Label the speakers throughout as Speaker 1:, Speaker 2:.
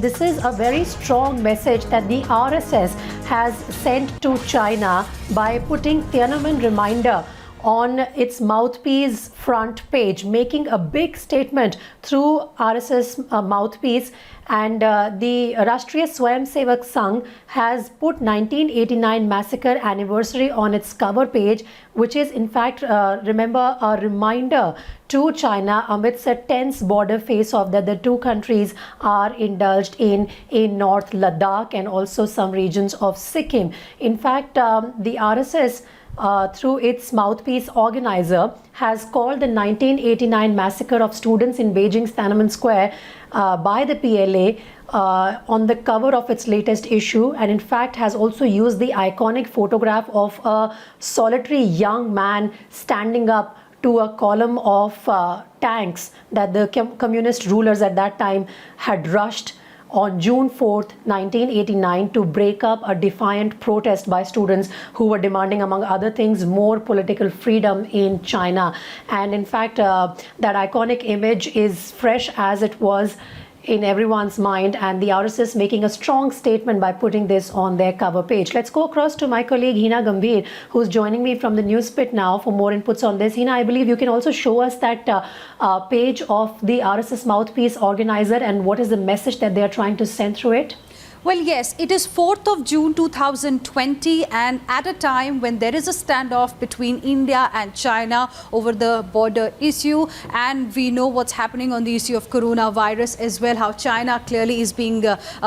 Speaker 1: This is a very strong message that the RSS has sent to China by putting Tiananmen reminder on its mouthpiece front page, making a big statement through RSS mouthpiece. And the Rashtriya Swayamsevak Sangh has put 1989 massacre anniversary on its cover page, which is in fact, remember, a reminder to China amidst a tense border face-off that the two countries are indulged in North Ladakh and also some regions of Sikkim. In fact, the RSS through its mouthpiece organizer has called the 1989 massacre of students in Beijing's Tiananmen Square by the PLA on the cover of its latest issue, and in fact has also used the iconic photograph of a solitary young man standing up to a column of tanks that the communist rulers at that time had rushed on June 4th, 1989 to break up a defiant protest by students who were demanding, among other things, more political freedom in China. And in fact, that iconic image is fresh as it was in everyone's mind, and the RSS making a strong statement by putting this on their cover page. Let's go across to my colleague Hina Gambhir, who's joining me from the Newspit now for more inputs on this. Hina, I believe you can also show us that page of the RSS mouthpiece organizer and what is the message that they are trying to send through it.
Speaker 2: Well, yes, it is 4th of June 2020, and at a time when there is a standoff between India and China over the border issue, and we know what's happening on the issue of coronavirus as well, how China clearly is being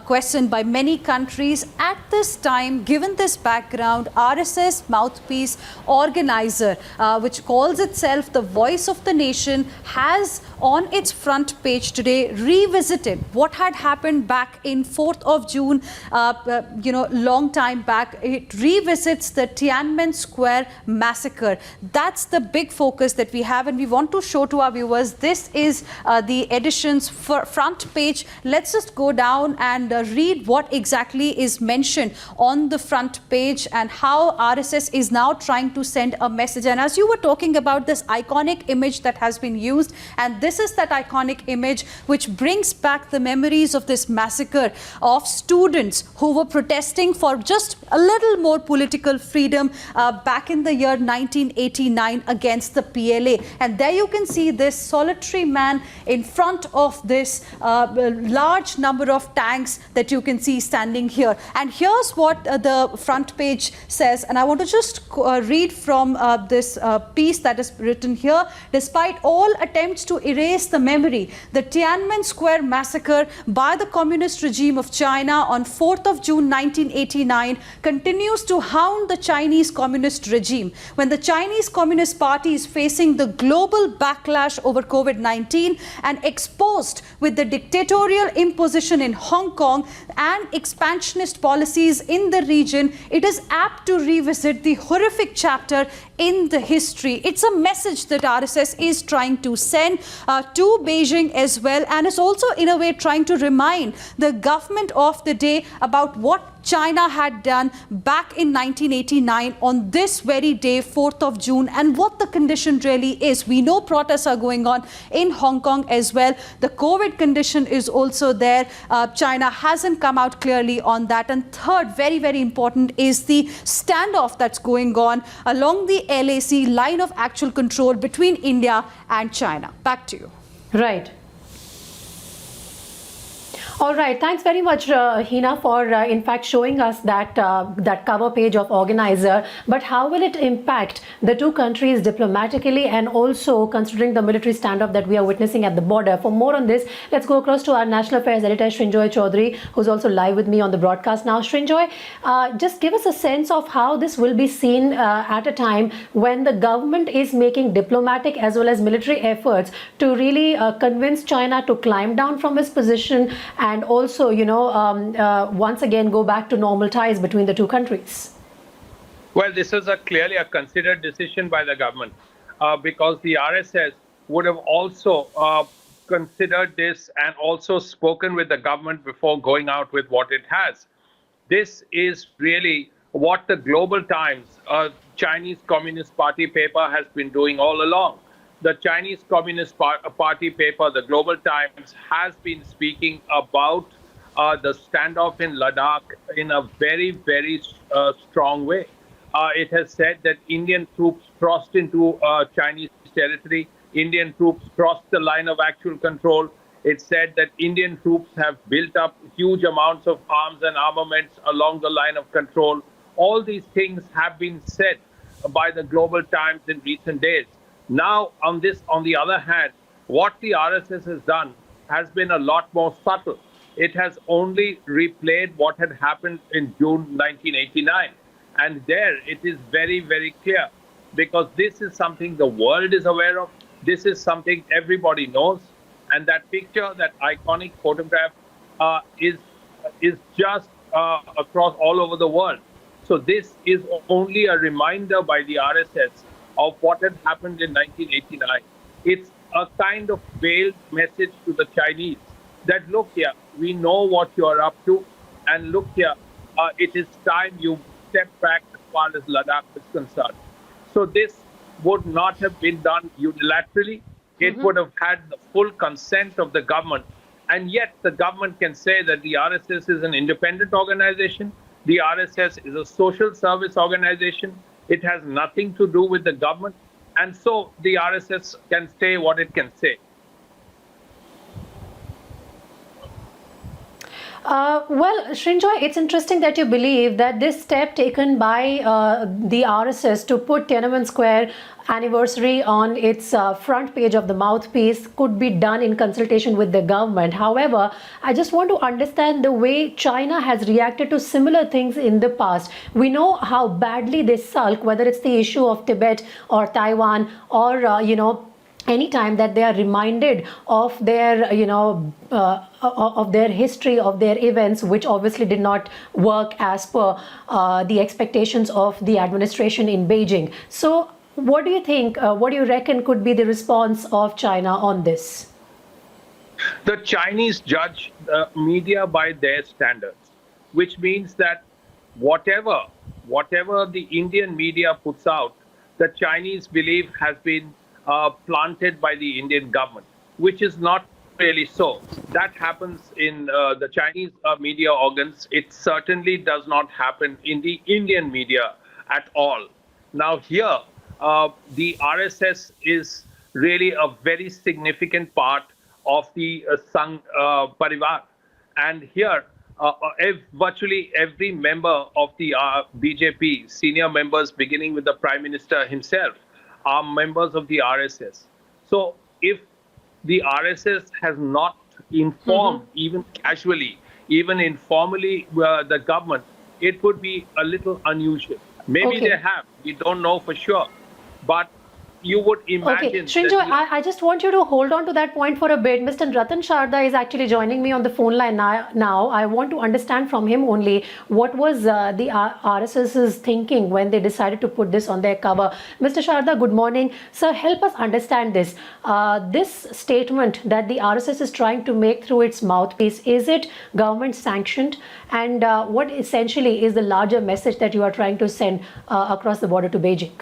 Speaker 2: questioned by many countries. At this time, given this background, RSS mouthpiece organizer, which calls itself the voice of the nation, has on its front page today revisited what had happened back in 4th of June. Long time back. It revisits the Tiananmen Square massacre. That's the big focus that we have, and we want to show to our viewers. This is the edition's front page. Let's just go down and read what exactly is mentioned on the front page and how RSS is now trying to send a message. And as you were talking about this iconic image that has been used, and this is that iconic image which brings back the memories of this massacre of students who were protesting for just a little more political freedom back in the year 1989 against the PLA. And there you can see this solitary man in front of this large number of tanks that you can see standing here. And here's what the front page says, and I want to just read from this piece that is written here. Despite all attempts to erase the memory, the Tiananmen Square massacre by the communist regime of China on 4th of June 1989 continues to hound the Chinese Communist regime. When the Chinese Communist Party is facing the global backlash over COVID-19 and exposed with the dictatorial imposition in Hong Kong and expansionist policies in the region, it is apt to revisit the horrific chapter in the history. It's a message that RSS is trying to send to Beijing as well, and is also in a way trying to remind the government of the day about what China had done back in 1989 on this very day, 4th of June, and what the condition really is. We know protests are going on in Hong Kong as well. The COVID condition is also there. China hasn't come out clearly on that. And third, very, very important, is the standoff that's going on along the LAC line of actual control between India and China. Back to you.
Speaker 1: Right. All right, thanks very much, Hina, for in fact showing us that that cover page of organizer. But how will it impact the two countries diplomatically, and also considering the military standoff that we are witnessing at the border? For more on this, let's go across to our national affairs editor Srinjoy Chaudhary, who's also live with me on the broadcast now. Srinjoy, just give us a sense of how this will be seen at a time when the government is making diplomatic as well as military efforts to really convince China to climb down from its position and also, once again go back to normal ties between the two countries.
Speaker 3: Well, this is clearly a considered decision by the government because the RSS would have also considered this and also spoken with the government before going out with what it has. This is really what the Global Times, Chinese Communist Party paper, has been doing all along. The Chinese Communist Party paper, the Global Times, has been speaking about the standoff in Ladakh in a very, very strong way. It has said that Indian troops crossed into Chinese territory. Indian troops crossed the line of actual control. It said that Indian troops have built up huge amounts of arms and armaments along the line of control. All these things have been said by the Global Times in recent days. Now, on the other hand, what the RSS has done has been a lot more subtle. It has only replayed what had happened in June 1989. And there it is very, very clear, because this is something the world is aware of. This is something everybody knows. And that picture, that iconic photograph, is just across all over the world. So this is only a reminder by the RSS of what had happened in 1989. It's a kind of veiled message to the Chinese that, look here, we know what you're up to, and look here, it is time you step back as far as Ladakh is concerned. So this would not have been done unilaterally. It would have had the full consent of the government. And yet the government can say that the RSS is an independent organization. The RSS is a social service organization. It has nothing to do with the government. And so the RSS can say what it can say.
Speaker 1: Well, Srinjoy, it's interesting that you believe that this step taken by the RSS to put Tiananmen Square anniversary on its front page of the mouthpiece could be done in consultation with the government. However, I just want to understand the way China has reacted to similar things in the past. We know how badly they sulk, whether it's the issue of Tibet or Taiwan or, anytime that they are reminded of their, of their history, of their events, which obviously did not work as per the expectations of the administration in Beijing. So what do you think, what do you reckon could be the response of China on this?
Speaker 3: The Chinese judge the media by their standards, which means that whatever the Indian media puts out, the Chinese believe has been planted by the Indian government, which is not really so. That happens in the Chinese media organs. It certainly does not happen in the Indian media at all. Now here, the RSS is really a very significant part of the Sangh Parivar. And here, virtually every member of the BJP, senior members beginning with the Prime Minister himself, are members of the RSS. So if the RSS has not informed, even casually, even informally, the government, it would be a little unusual. Maybe they have, we don't know for sure. But you would imagine...
Speaker 1: Okay, Srinjoy, I just want you to hold on to that point for a bit. Mr. Ratan Sharda is actually joining me on the phone line now. I want to understand from him only what was the RSS's thinking when they decided to put this on their cover. Mr. Sharda, good morning. Sir, help us understand this. This statement that the RSS is trying to make through its mouthpiece, is it government sanctioned? And what essentially is the larger message that you are trying to send across the border to Beijing?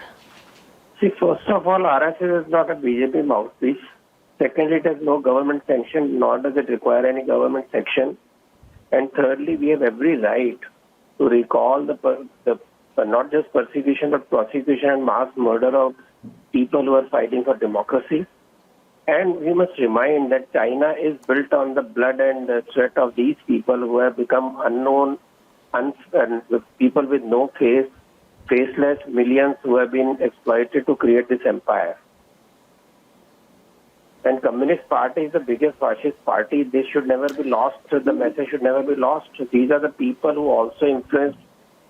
Speaker 4: See, first of all, RSS is not a BJP mouthpiece. Secondly, it has no government sanction, nor does it require any government sanction. And thirdly, we have every right to recall the not just persecution, but prosecution and mass murder of people who are fighting for democracy. And we must remind that China is built on the blood and the sweat of these people who have become unknown, people with no face, faceless millions who have been exploited to create this empire. And Communist Party is the biggest fascist party. This should never be lost. The message should never be lost. These are the people who also influenced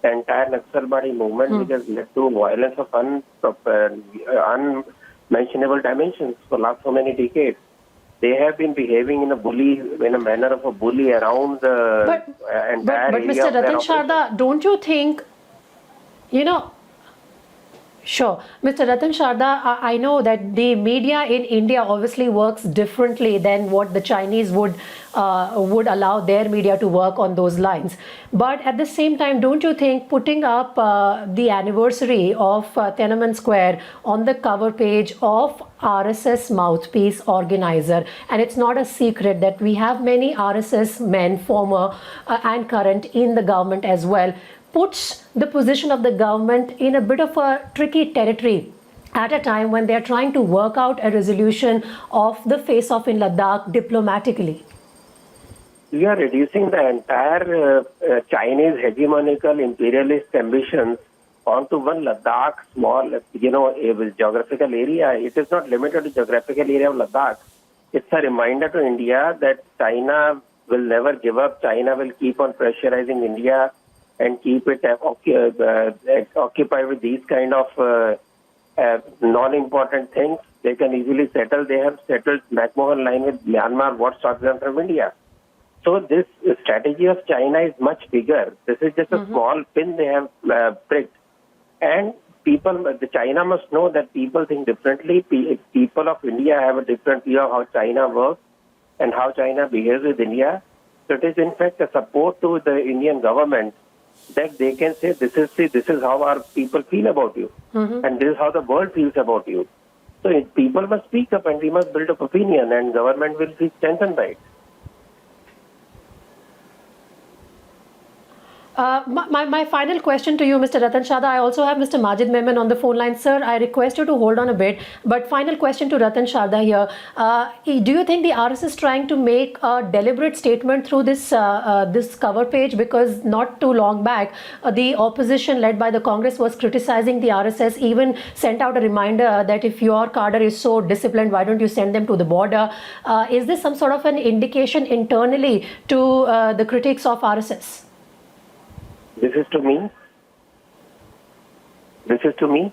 Speaker 4: the entire Naxalbari movement, which has led to violence of unmentionable dimensions for last so many decades. They have been behaving in a manner of a bully around the entire area.
Speaker 1: But Mr. Ratan Sharda, don't you think, Sure. Mr. Ratan Sharda, I know that the media in India obviously works differently than what the Chinese would allow their media to work on those lines. But at the same time, don't you think putting up the anniversary of Tiananmen Square on the cover page of RSS Mouthpiece Organizer, and it's not a secret that we have many RSS men, former and current, in the government as well, puts the position of the government in a bit of a tricky territory at a time when they're trying to work out a resolution of the face-off in Ladakh diplomatically?
Speaker 4: We are reducing the entire Chinese hegemonical imperialist ambitions onto one Ladakh small, geographical area. It is not limited to geographical area of Ladakh. It's a reminder to India that China will never give up. China will keep on pressurizing India and keep it occupied with these kind of non-important things. They can easily settle. They have settled McMahon line with Myanmar. What stops them from India? So this strategy of China is much bigger. This is just a small pin they have pricked. And China must know that people think differently. People of India have a different view of how China works and how China behaves with India. So it is in fact a support to the Indian government that they can say, this is how our people feel about you. And this is how the world feels about you. So people must speak up and we must build up opinion and government will be strengthened by it.
Speaker 1: My final question to you, Mr. Ratan Sharda. I also have Mr. Majid Memon on the phone line. Sir, I request you to hold on a bit. But final question to Ratan Sharda here. Do you think the RSS is trying to make a deliberate statement through this cover page? Because not too long back, the opposition led by the Congress was criticizing the RSS, even sent out a reminder that if your cadre is so disciplined, why don't you send them to the border? Is this some sort of an indication internally to the critics of RSS?
Speaker 4: This is to me. This is to me.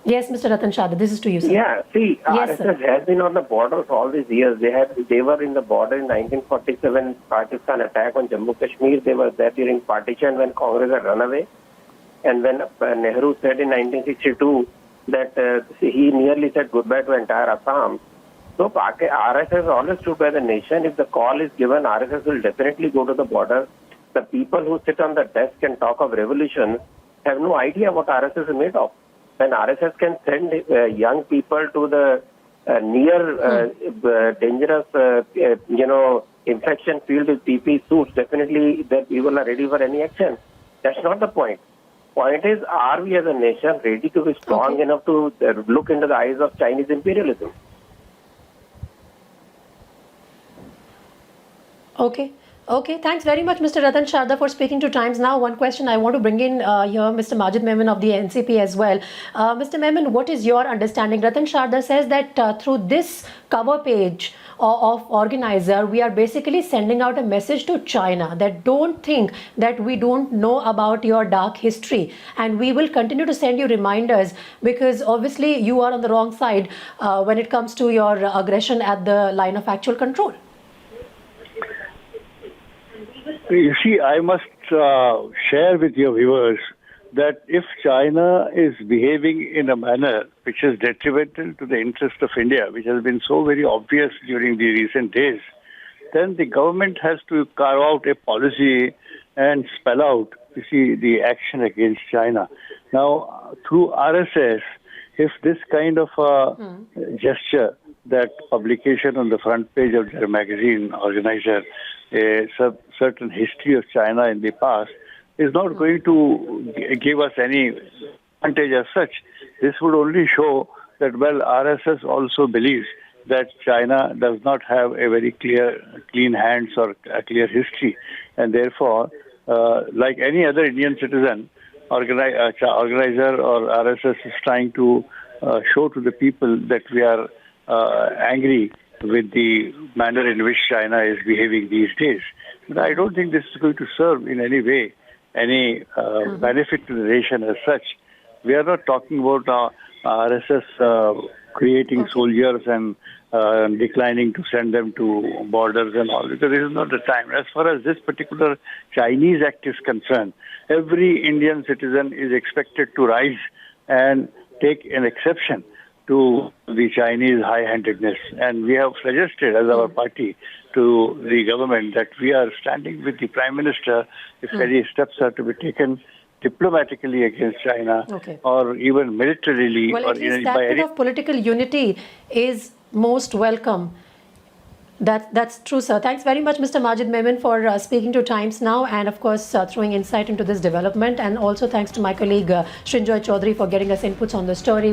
Speaker 1: Yes, Mr. Ratan Sharda, this is to you, sir.
Speaker 4: Yeah, see,
Speaker 1: Yes,
Speaker 4: RSS has been on the border for all these years. They were in the border in 1947 Pakistan attack on Jammu Kashmir. They were there during partition when Congress had run away. And when Nehru said in 1962 that he nearly said goodbye to entire Assam. So RSS always stood by the nation. If the call is given, RSS will definitely go to the border. The people who sit on the desk and talk of revolution have no idea what RSS is made of. When RSS can send young people to the near dangerous, infection field with PP suits, definitely that people are ready for any action. That's not the point. Point is, are we as a nation ready to be strong enough to look into the eyes of Chinese imperialism?
Speaker 1: Okay, thanks very much, Mr. Ratan Sharda, for speaking to Times Now. One question I want to bring in here, Mr. Majid Memon of the NCP as well. Mr. Memon, what is your understanding? Ratan Sharda says that through this cover page of Organizer, we are basically sending out a message to China that don't think that we don't know about your dark history, and we will continue to send you reminders because obviously you are on the wrong side when it comes to your aggression at the line of actual control.
Speaker 5: You see, I must share with your viewers that if China is behaving in a manner which is detrimental to the interest of India, which has been so very obvious during the recent days, then the government has to carve out a policy and spell out, you see, the action against China. Now, through RSS, if this kind of gesture, that publication on the front page of their magazine, Organizer, a certain history of China in the past, is not going to give us any advantage as such. This would only show that, well, RSS also believes that China does not have a very clean hands or a clear history. And therefore, like any other Indian citizen, Organizer or RSS is trying to show to the people that we are angry with the manner in which China is behaving these days. But I don't think this is going to serve in any way any benefit to the nation as such. We are not talking about RSS creating soldiers and declining to send them to borders and all, because this is not the time. As far as this particular Chinese act is concerned, every Indian citizen is expected to rise and take an exception to the Chinese high-handedness. And we have suggested as our party to the government that we are standing with the Prime Minister if any steps are to be taken diplomatically against China
Speaker 1: Okay.
Speaker 5: or even militarily
Speaker 1: Well,
Speaker 5: or
Speaker 1: at least that bit of political unity is most welcome. That's true, sir. Thanks very much, Mr. Majid Memon, for speaking to Times Now and, of course, throwing insight into this development. And also thanks to my colleague Srinjoy Chaudhary for getting us inputs on the story.